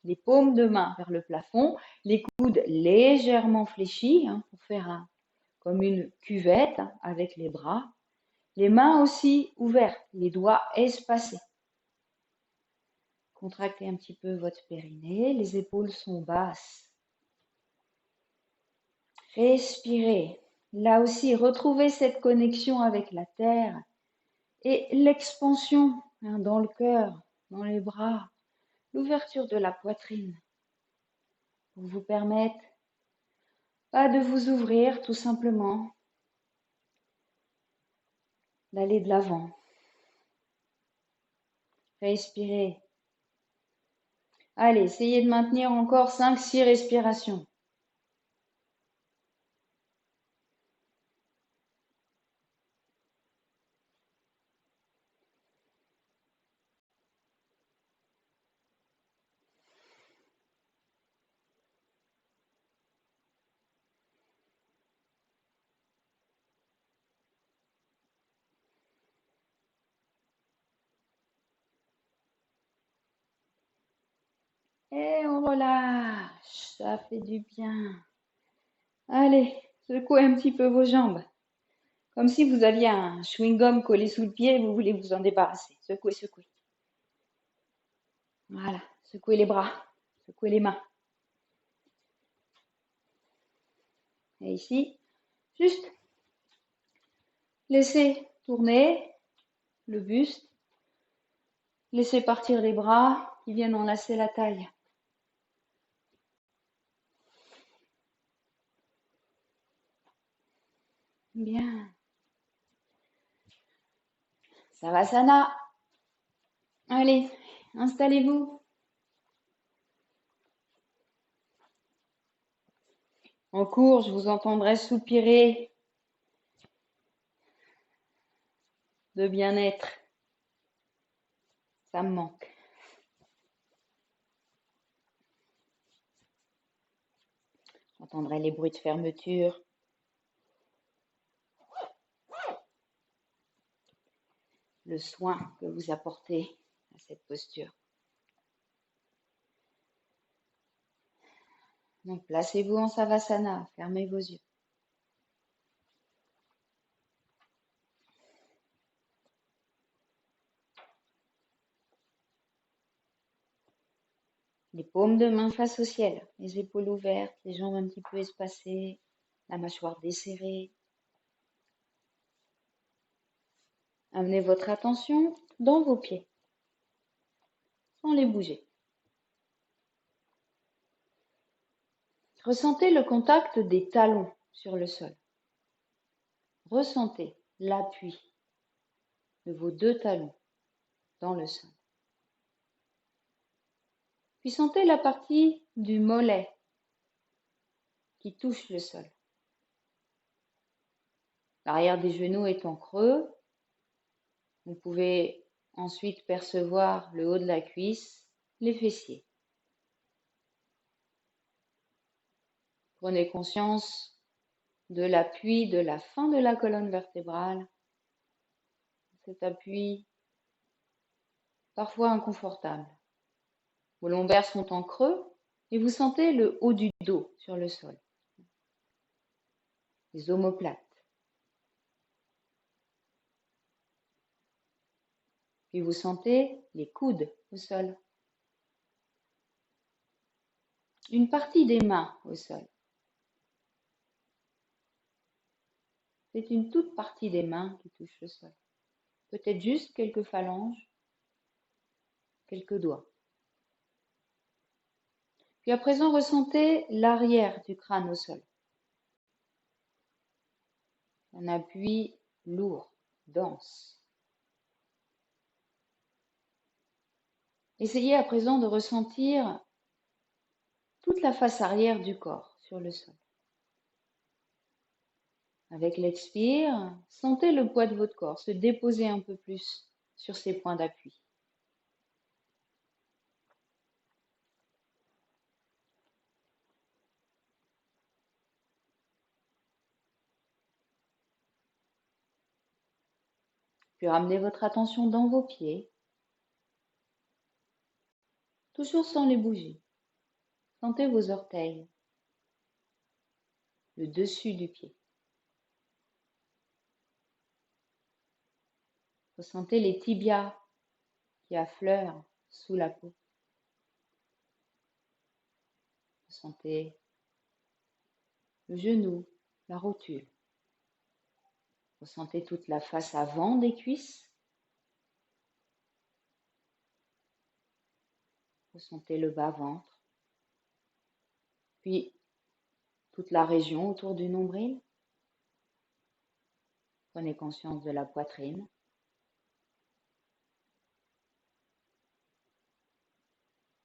Les paumes de main vers le plafond, les coudes légèrement fléchis pour faire comme une cuvette avec les bras. Les mains aussi ouvertes, les doigts espacés. Contractez un petit peu votre périnée, les épaules sont basses. Respirez. Là aussi, retrouvez cette connexion avec la terre et l'expansion dans le cœur, dans les bras, l'ouverture de la poitrine pour vous permettre pas de vous ouvrir, tout simplement d'aller de l'avant. Respirez. Allez, essayez de maintenir encore 5-6 respirations. Et on relâche, ça fait du bien. Allez, secouez un petit peu vos jambes. Comme si vous aviez un chewing-gum collé sous le pied et vous voulez vous en débarrasser. Secouez, secouez. Voilà, secouez les bras, secouez les mains. Et ici, juste laissez tourner le buste. Laissez partir les bras qui viennent enlacer la taille. Bien. Savasana. Allez, installez-vous. En cours, je vous entendrai soupirer. de bien-être. Ça me manque. J'entendrai les bruits de fermeture. Le soin que vous apportez à cette posture. Donc, placez-vous en Savasana, fermez vos yeux. Les paumes de main face au ciel, les épaules ouvertes, les jambes un petit peu espacées, la mâchoire desserrée. Amenez votre attention dans vos pieds, sans les bouger. Ressentez le contact des talons sur le sol. Ressentez l'appui de vos deux talons dans le sol. Puis sentez la partie du mollet qui touche le sol. L'arrière des genoux étant creux, vous pouvez ensuite percevoir le haut de la cuisse, les fessiers. Prenez conscience de l'appui de la fin de la colonne vertébrale. Cet appui parfois inconfortable. Vos lombaires sont en creux et vous sentez le haut du dos sur le sol. Les omoplates. Puis vous sentez les coudes au sol. Une partie des mains au sol. C'est une toute partie des mains qui touche le sol. Peut-être juste quelques phalanges, quelques doigts. Puis à présent, ressentez l'arrière du crâne au sol. Un appui lourd, dense. Essayez à présent de ressentir toute la face arrière du corps sur le sol. Avec l'expire, sentez le poids de votre corps se déposer un peu plus sur ces points d'appui. Puis ramenez votre attention dans vos pieds, toujours sans les bouger. Sentez vos orteils, le dessus du pied. Ressentez les tibias qui affleurent sous la peau. Ressentez le genou, la rotule. Ressentez toute la face avant des cuisses. Ressentez le bas-ventre. Puis toute la région autour du nombril. Prenez conscience de la poitrine.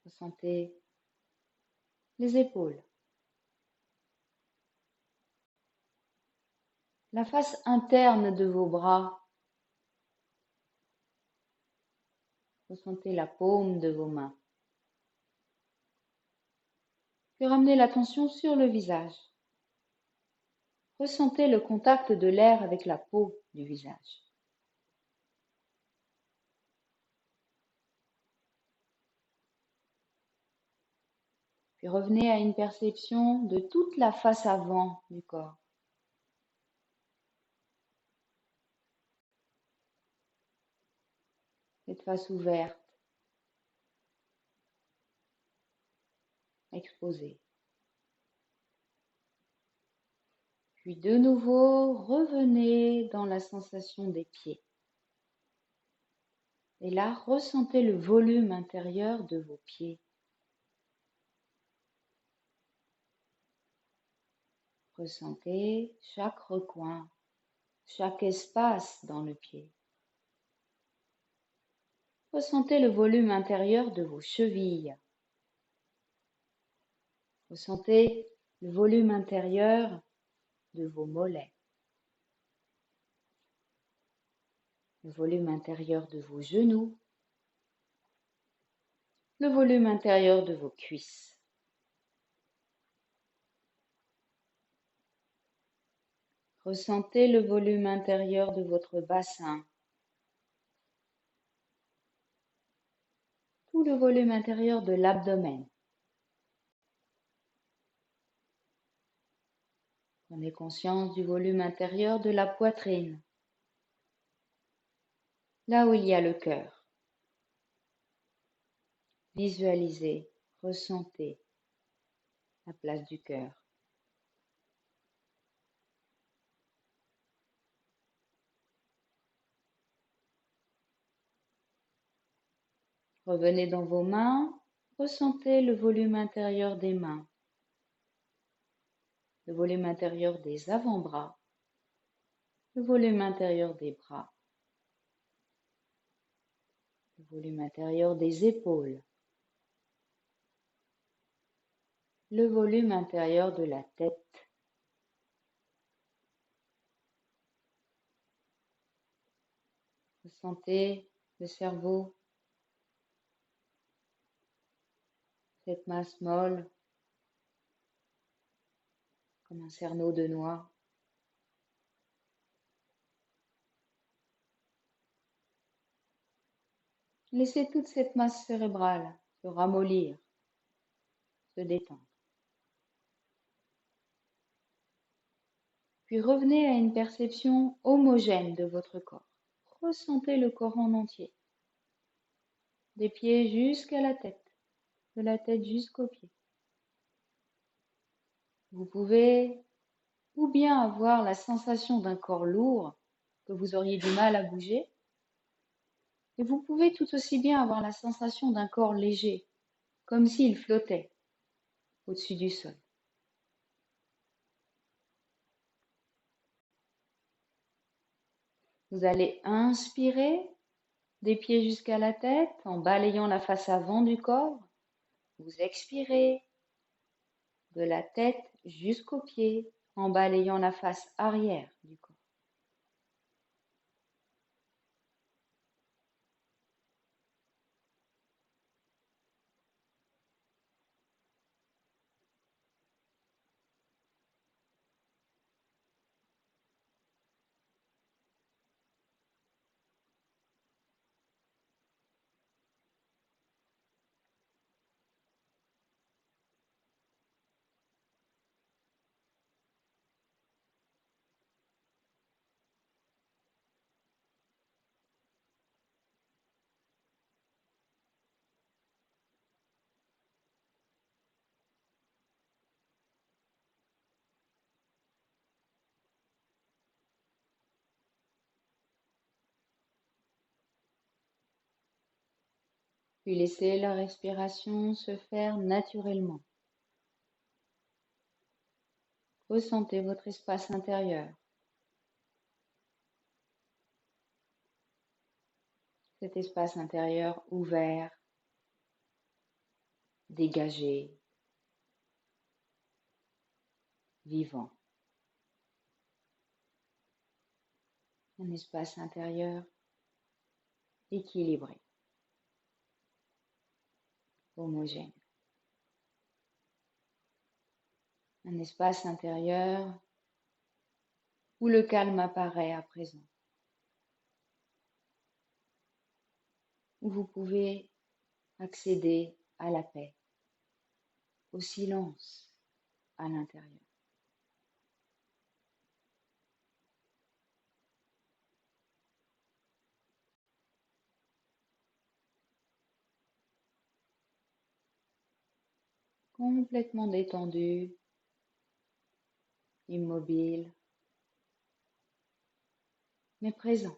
Ressentez les épaules. La face interne de vos bras. Ressentez la paume de vos mains. Puis ramenez l'attention sur le visage. Ressentez le contact de l'air avec la peau du visage. Puis revenez à une perception de toute la face avant du corps. Cette face ouverte, exposée. Puis de nouveau, revenez dans la sensation des pieds. Et là, ressentez le volume intérieur de vos pieds. Ressentez chaque recoin, chaque espace dans le pied. Ressentez le volume intérieur de vos chevilles. Ressentez le volume intérieur de vos mollets. le volume intérieur de vos genoux, le volume intérieur de vos cuisses. Ressentez le volume intérieur de votre bassin, tout le volume intérieur de l'abdomen. Prenez conscience du volume intérieur de la poitrine, là où il y a le cœur. Visualisez, ressentez la place du cœur. Revenez dans vos mains, ressentez le volume intérieur des mains, le volume intérieur des avant-bras, le volume intérieur des bras, le volume intérieur des épaules, le volume intérieur de la tête. Ressentez le cerveau, cette masse molle, comme un cerneau de noix. Laissez toute cette masse cérébrale se ramollir, se détendre. Puis revenez à une perception homogène de votre corps. Ressentez le corps en entier, des pieds jusqu'à la tête, de la tête jusqu'aux pieds. Vous pouvez ou bien avoir la sensation d'un corps lourd que vous auriez du mal à bouger, et vous pouvez tout aussi bien avoir la sensation d'un corps léger, comme s'il flottait au-dessus du sol. Vous allez inspirer des pieds jusqu'à la tête en balayant la face avant du corps. Vous expirez de la tête jusqu'aux pieds en balayant la face arrière du corps. Puis laissez la respiration se faire naturellement. Ressentez votre espace intérieur. Cet espace intérieur ouvert, dégagé, vivant. Un espace intérieur équilibré, homogène. Un espace intérieur où le calme apparaît à présent. Où vous pouvez accéder à la paix, au silence à l'intérieur. Complètement détendu, immobile, mais présent,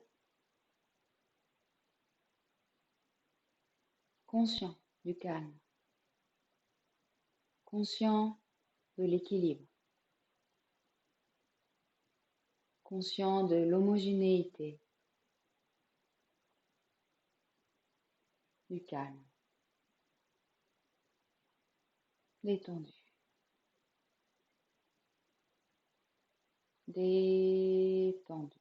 conscient du calme, conscient de l'équilibre, conscient de l'homogénéité, du calme, détendu, détendu.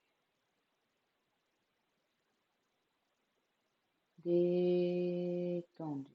détendu.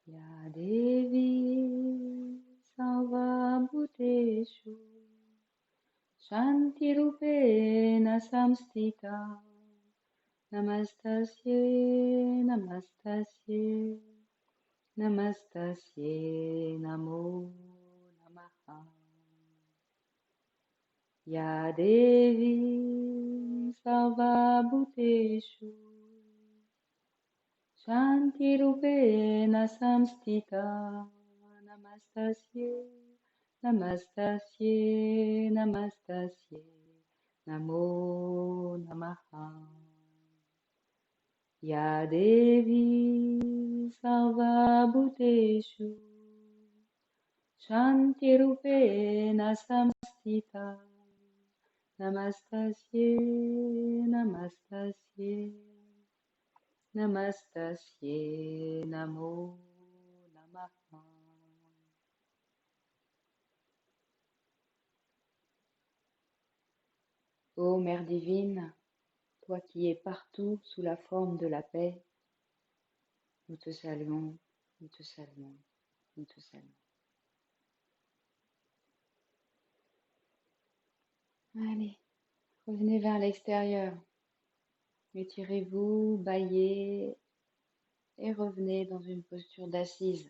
Ya Devi Sarvabhuteshu Shantirupena Samstita Namastasye Namastasye Namastasye Namo Namaha Ya Devi Sarvabhuteshu Shantirupena Samstita Namastasye Namastasye Namastasye Namo Namaha Ya Devi Sarvabhuteshu Shantirupena Samstita Namastasye Namastasye Namastasye Namo Namaha. Ô Mère divine, toi qui es partout sous la forme de la paix, nous te saluons, nous te saluons, nous te saluons. Allez, revenez vers l'extérieur. Étirez-vous, bâillez et revenez dans une posture d'assise,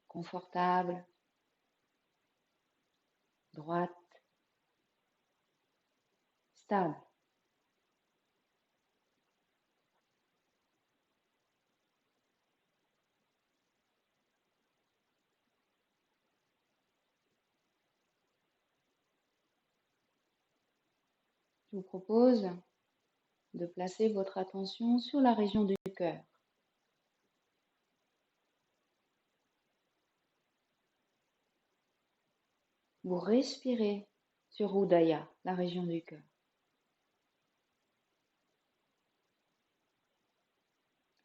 confortable, droite, stable. Je vous propose de placer votre attention sur la région du cœur. Vous respirez sur Udaya, la région du cœur.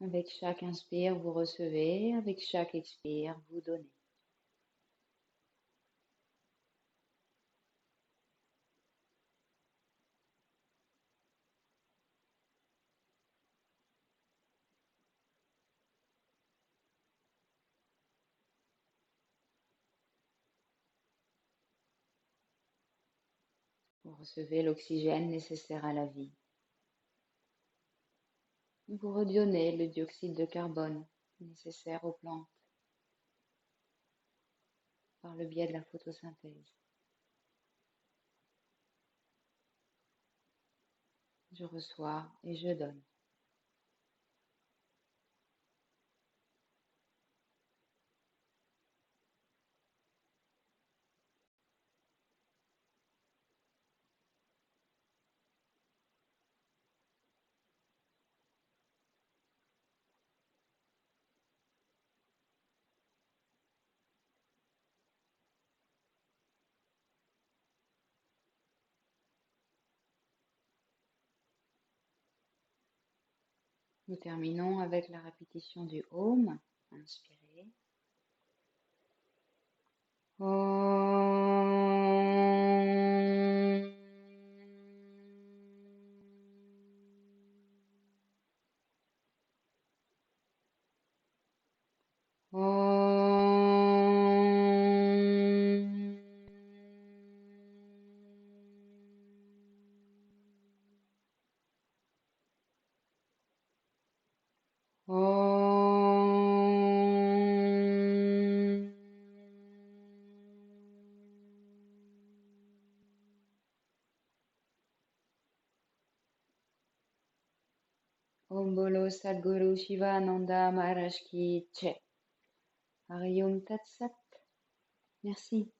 Avec chaque inspire, vous recevez. Avec chaque expire, vous donnez. Vous recevez l'oxygène nécessaire à la vie. Vous redonnez le dioxyde de carbone nécessaire aux plantes par le biais de la photosynthèse. Je reçois et je donne. Nous terminons avec la répétition du Om. Inspirez. Om. Om. Om. Om Bolo Sadguru Shivananda Maharaj Ki Jai. Hari Om Tat Sat. Merci.